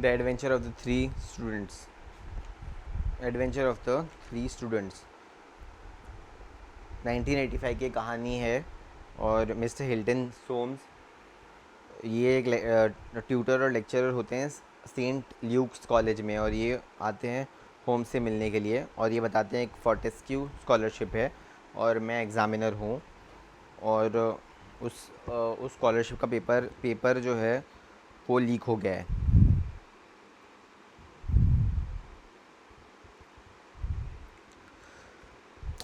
The adventure of the three students. Adventure of the three students 1985 की कहानी है। और मिस्टर हिल्टन सोम्स ये एक ट्यूटर और लेक्चरर होते हैं सेंट ल्यूक्स कॉलेज में, और ये आते हैं होम्स से मिलने के लिए, और ये बताते हैं एक फोर्टेस्क्यू स्कॉलरशिप है और मैं एग्ज़ामिनर हूँ। और उस स्कॉलरशिप का पेपर जो है वो लीक हो गया है।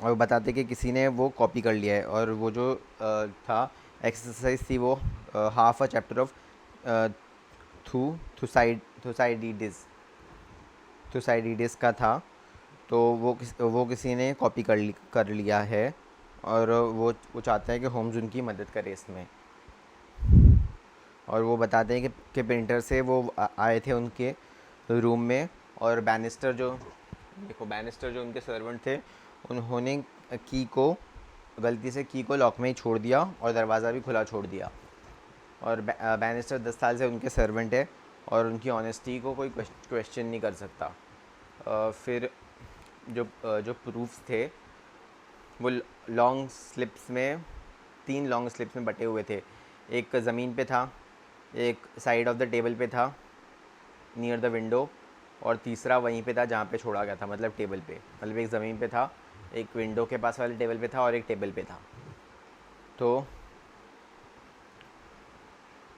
और बताते कि किसी ने वो कॉपी कर लिया है, और वो जो था एक्सरसाइज थी वो हाफ अ चैप्टर ऑफ थुसाइडीडिस का था। तो वो किसी ने कॉपी कर लिया है, और वो चाहते हैं कि होम्स उनकी मदद करे इसमें। और वो बताते हैं कि प्रिंटर से वो आए थे उनके रूम में, और बैनिस्टर जो उनके सर्वेंट थे उन्होंने गलती से की को लॉक में ही छोड़ दिया और दरवाज़ा भी खुला छोड़ दिया। और बैनिस्टर 10 साल से उनके सर्वेंट है और उनकी ऑनेस्टी को कोई क्वेश्चन नहीं कर सकता। फिर जो प्रूफ्स थे वो लॉन्ग स्लिप्स में 3 लॉन्ग स्लिप्स में बटे हुए थे। एक ज़मीन पे था, एक साइड ऑफ द टेबल पे था नियर द विंडो, और तीसरा वहीं पे था जहाँ पे छोड़ा गया था, मतलब टेबल पे। मतलब एक ज़मीन पे था, एक विंडो के पास वाले टेबल पे था, और एक टेबल पे था। तो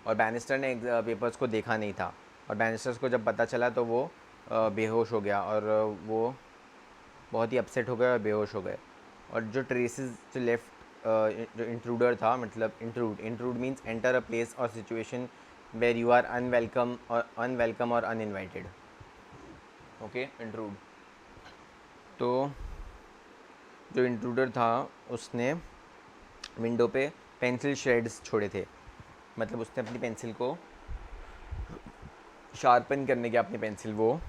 और बैनिस्टर ने पेपर्स को देखा नहीं था, और बैनिस्टर्स को जब पता चला तो वो बेहोश हो गया, और वो बहुत ही अपसेट हो गए और बेहोश हो गए। और जो ट्रेसेस जो लेफ्ट जो इंट्रूडर था, मतलब intrude means enter a place और situation where you are unwelcome और अनइनवाइटेड। Okay, intrude. तो जो इंट्रूडर था उसने विंडो पे पेंसिल शेड्स छोड़े थे, मतलब उसने अपनी पेंसिल को शार्पन करने के, अपनी पेंसिल वो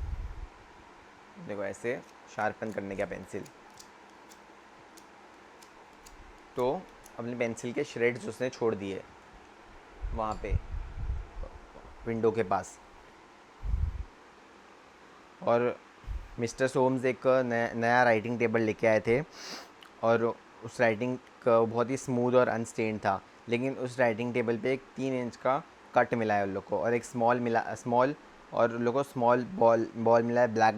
देखो ऐसे शार्पन करने का पेंसिल, तो अपनी पेंसिल के श्रेड्स उसने छोड़ दिए वहाँ पे विंडो के पास। और मिस्टर सोम्स एक नया राइटिंग टेबल लेके आए थे, और उस राइटिंग का बहुत ही स्मूथ और अनस्टेन्ड था, लेकिन उस राइटिंग टेबल पे एक 3 इंच का कट मिला है उन लोग को, और एक स्मॉल और उन लोग को स्मॉल बॉल मिला है ब्लैक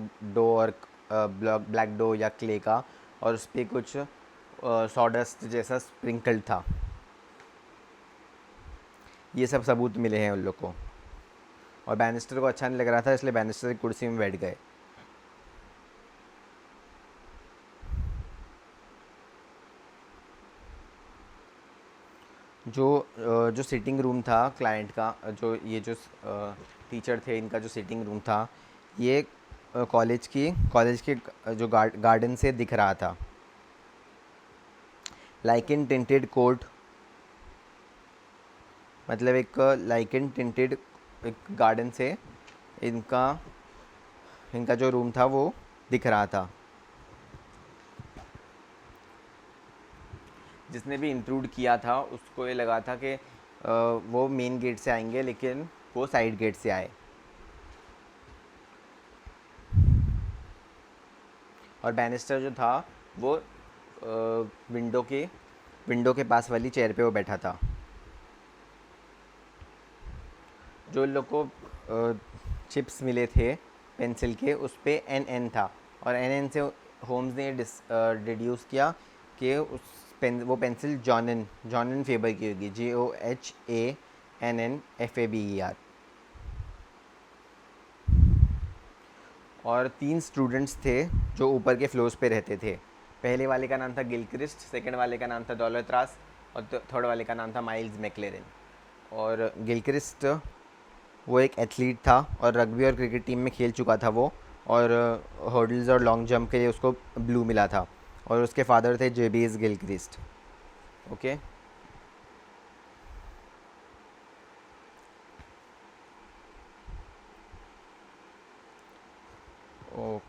डो या क्ले का, और उस पर कुछ सॉडस्ट जैसा स्प्रिंकल्ड था। ये सब सबूत मिले हैं उन लोग को, और बैनिस्टर को अच्छा नहीं लग रहा था, इसलिए बैनिस्टर कुर्सी में बैठ गए। जो सिटिंग रूम था क्लाइंट का, जो टीचर थे इनका जो सिटिंग रूम था, ये कॉलेज के जो गार्डन से दिख रहा था, लाइकन टिंटेड कोर्ट, मतलब एक लाइकन टिंटेड एक गार्डन से इनका इनका जो रूम था वो दिख रहा था। जिसने भी इंट्रूड किया था उसको ये लगा था कि वो मेन गेट से आएंगे, लेकिन वो साइड गेट से आए। और बैनिस्टर जो था वो विंडो के पास वाली चेयर पे वो बैठा था। जो लोग को चिप्स मिले थे पेंसिल के, उस पर एन था, और एन से होम्स ने डिड्यूस किया कि वो पेंसिल जॉनन फेबर की होगी, JOHANNFABER। और 3 स्टूडेंट्स थे जो ऊपर के फ्लोर्स पे रहते थे। पहले वाले का नाम था गिलक्रिस्ट, सेकंड वाले का नाम था दौलत रास, और थर्ड वाले का नाम था माइल्स मैक्लेरन। और गिलक्रिस्ट वो एक एथलीट था, और रग्बी और क्रिकेट टीम में खेल चुका था वो, और हर्डल्स और लॉन्ग जंप के लिए उसको ब्लू मिला था। और उसके फादर थे जेबीज गिलक्रिस्ट। Okay,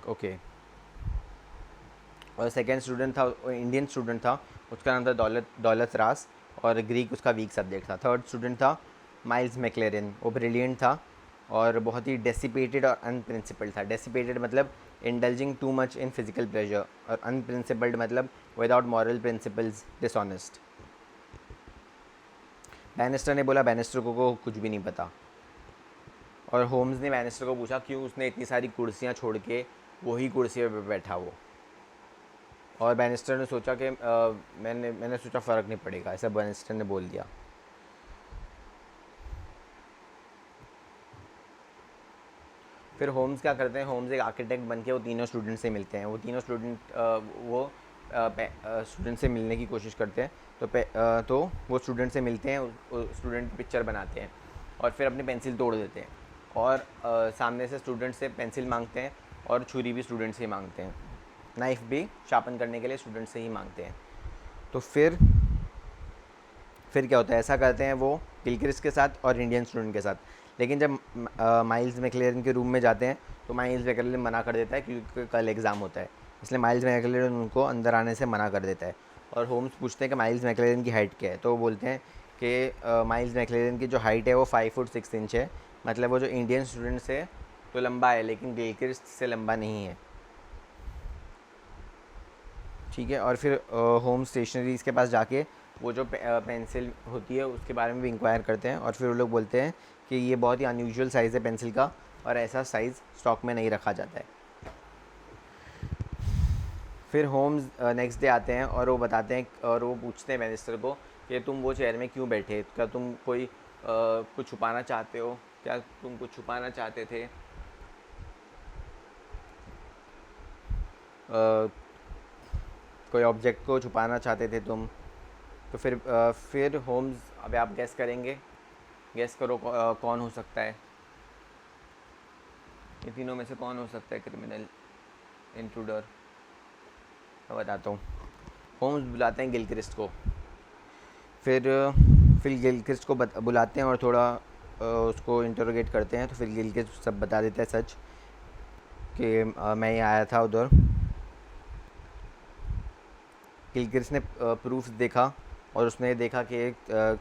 okay. और सेकंड स्टूडेंट था, इंडियन स्टूडेंट था, उसका नाम था दौलत रास, और ग्रीक उसका वीक सब्जेक्ट था। थर्ड स्टूडेंट था माइल्स मैक्लेरन, वो ब्रिलियंट था, और बहुत ही डेसिपेटेड और अनप्रिंसिपल्ड था। डेसिपेटेड मतलब indulging too much in physical pleasure, और अनप्रिंसिपल्ड मतलब without moral principles, dishonest. Banister ने बोला बैनिस्टर को कुछ भी नहीं पता। और होम्स ने बैनिस्टर को पूछा क्यों उसने इतनी सारी कुर्सियाँ छोड़ के वही कुर्सी पर बैठा वो। और बैनिस्टर ने सोचा कि मैंने सोचा फ़र्क नहीं पड़ेगा, ऐसा बैनिस्टर ने बोल दिया। फिर होम्स क्या करते हैं, होम्स एक आर्किटेक्ट बन के वो तीनों स्टूडेंट से मिलते हैं। वो तीनों स्टूडेंट से मिलने की कोशिश करते हैं। तो वो स्टूडेंट से मिलते हैं, स्टूडेंट पिक्चर बनाते हैं और फिर अपनी पेंसिल तोड़ देते हैं। और सामने से स्टूडेंट से पेंसिल मांगते हैं और छुरी भी स्टूडेंट से ही मांगते हैं, नाइफ़ भी शार्पन करने के लिए स्टूडेंट से ही मांगते हैं। तो फिर क्या होता है, ऐसा करते हैं वो गिलक्रिस्ट के साथ और इंडियन स्टूडेंट के साथ। लेकिन जब माइल्स मैक्लेरन के रूम में जाते हैं तो माइल्स मैक्लेरन मना कर देता है क्योंकि कल एग्ज़ाम होता है, इसलिए माइल्स मैक्लेरन उनको अंदर आने से मना कर देता है। और होम्स पूछते हैं कि माइल्स मैक्लेरन की हाइट क्या है, तो वो बोलते हैं कि माइल्स मैक्लेरन की जो हाइट है वो 5 फुट 6 इंच है। मतलब वो जो इंडियन स्टूडेंट से तो लंबा है लेकिन गिलक्रिस्ट से लंबा नहीं है। ठीक है। और फिर होम स्टेशनरीज़ के पास जाके वो जो पेंसिल होती है उसके बारे में भी इंक्वायर करते हैं। और फिर वो लोग बोलते हैं कि ये बहुत ही अनयूजुअल साइज़ है पेंसिल का और ऐसा साइज़ स्टॉक में नहीं रखा जाता है। फिर होम्स नेक्स्ट डे आते हैं और वो बताते हैं और वो पूछते हैं बैनिस्टर को कि तुम वो चेयर में क्यों बैठे, क्या तुम कोई कुछ छुपाना चाहते हो, क्या तुम कुछ छुपाना चाहते थे, कोई ऑब्जेक्ट को छुपाना चाहते थे तुम। तो फिर होम्स, अब आप गैस करेंगे, गैस करो कौन हो सकता है, ये तीनों में से कौन हो सकता है क्रिमिनल इंट्रूडर। मैं बताता हूँ। होम्स बुलाते हैं गिलक्रिस्ट को। फिर गिलक्रिस्ट को बुलाते हैं और थोड़ा उसको इंटरोगेट करते हैं। तो फिर गिलक्रिस्ट सब बता देता है सच कि मैं ही आया था उधर। गिलक्रिस्ट ने प्रूफ्स देखा और उसने देखा कि एक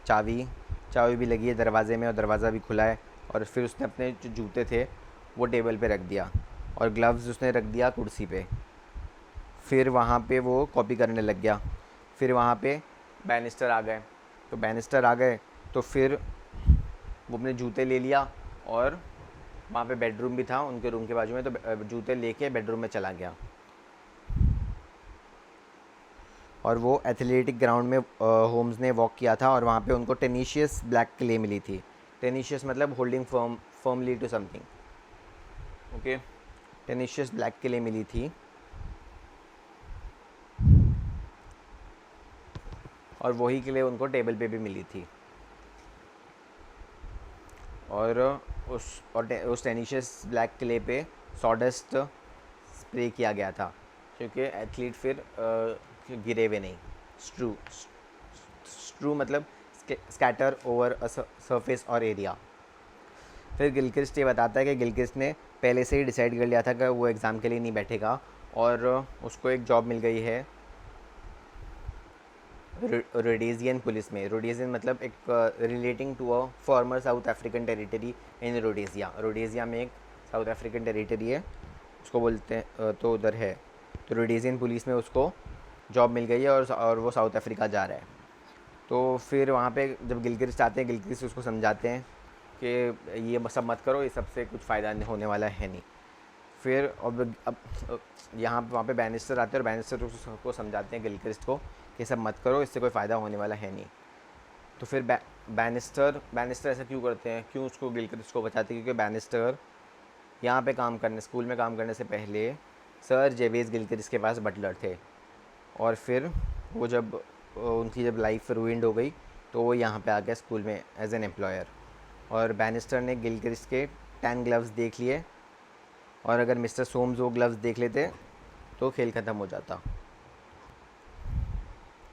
चाबी भी लगी है दरवाज़े में और दरवाज़ा भी खुला है। और फिर उसने अपने जो जूते थे वो टेबल पे रख दिया और ग्लव्स उसने रख दिया कुर्सी पे। फिर वहाँ पे वो कॉपी करने लग गया। फिर वहाँ पे बैनिस्टर आ गए। तो फिर वो अपने जूते ले लिया और वहाँ पे बेडरूम भी था उनके रूम के बाजू में, तो जूते लेके बेडरूम में चला गया। और वो एथलेटिक ग्राउंड में होम्स ने वॉक किया था और वहाँ पे उनको टेनिशियस ब्लैक क्ले मिली थी। टेनिशियस मतलब holding firmly to something, okay. Tenacious black clay मिली थी और वही क्ले उनको टेबल पे भी मिली थी। और उस टेनिशियस ब्लैक क्ले पे सॉडस्ट स्प्रे किया गया था क्योंकि एथलीट फिर गिरे हुए नहीं। स्ट्रू मतलब स्कैटर ओवर अ सरफेस और एरिया। फिर गिलक्रिस्ट ये बताता है कि गिलक्रिस्ट ने पहले से ही डिसाइड कर लिया था कि वो एग्ज़ाम के लिए नहीं बैठेगा और उसको एक जॉब मिल गई है रोडेजियन पुलिस में। रोडेजियन मतलब एक relating to a former south African territory in Rhodesia में एक साउथ अफ्रीकन टेरिटरी है, उसको बोलते हैं, तो उधर है। तो रोडेजियन पुलिस में उसको जॉब मिल गई है और वो साउथ अफ्रीका जा रहा है। तो फिर वहाँ पे जब गिलक्रिस्ट आते हैं, गिलक्रिस्ट उसको समझाते हैं कि ये सब मत करो, ये सबसे कुछ फ़ायदा नहीं होने वाला है नहीं। फिर अब यहाँ वहाँ पे बैनिस्टर आते हैं और बैनिस्टर को समझाते हैं गिलक्रिस्ट को कि सब मत करो, इससे कोई फ़ायदा होने वाला है नहीं। तो फिर बैनिस्टर ऐसा क्यों करते हैं, क्यों उसको गिलक्रिस्ट को बचाते हैं, क्योंकि बैनिस्टर यहाँ पे स्कूल में काम करने से पहले सर जेवेस गिलक्रिस्ट के पास बटलर थे। और फिर वो उनकी जब लाइफ रूइंड हो गई तो वो यहाँ पे आ गया स्कूल में एज एन एम्प्लॉयर। और बैनिस्टर ने गिलक्रिस्ट के 10 ग्लव्स देख लिए और अगर मिस्टर सोम्स वो ग्लव्स देख लेते तो खेल ख़त्म हो जाता।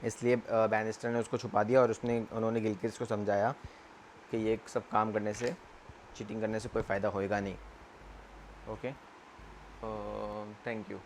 इसलिए बैनिस्टर ने उसको छुपा दिया और उन्होंने गिलक्रिस्ट को समझाया कि ये सब काम करने से, चीटिंग करने से कोई फ़ायदा होएगा नहीं। Okay, thank you.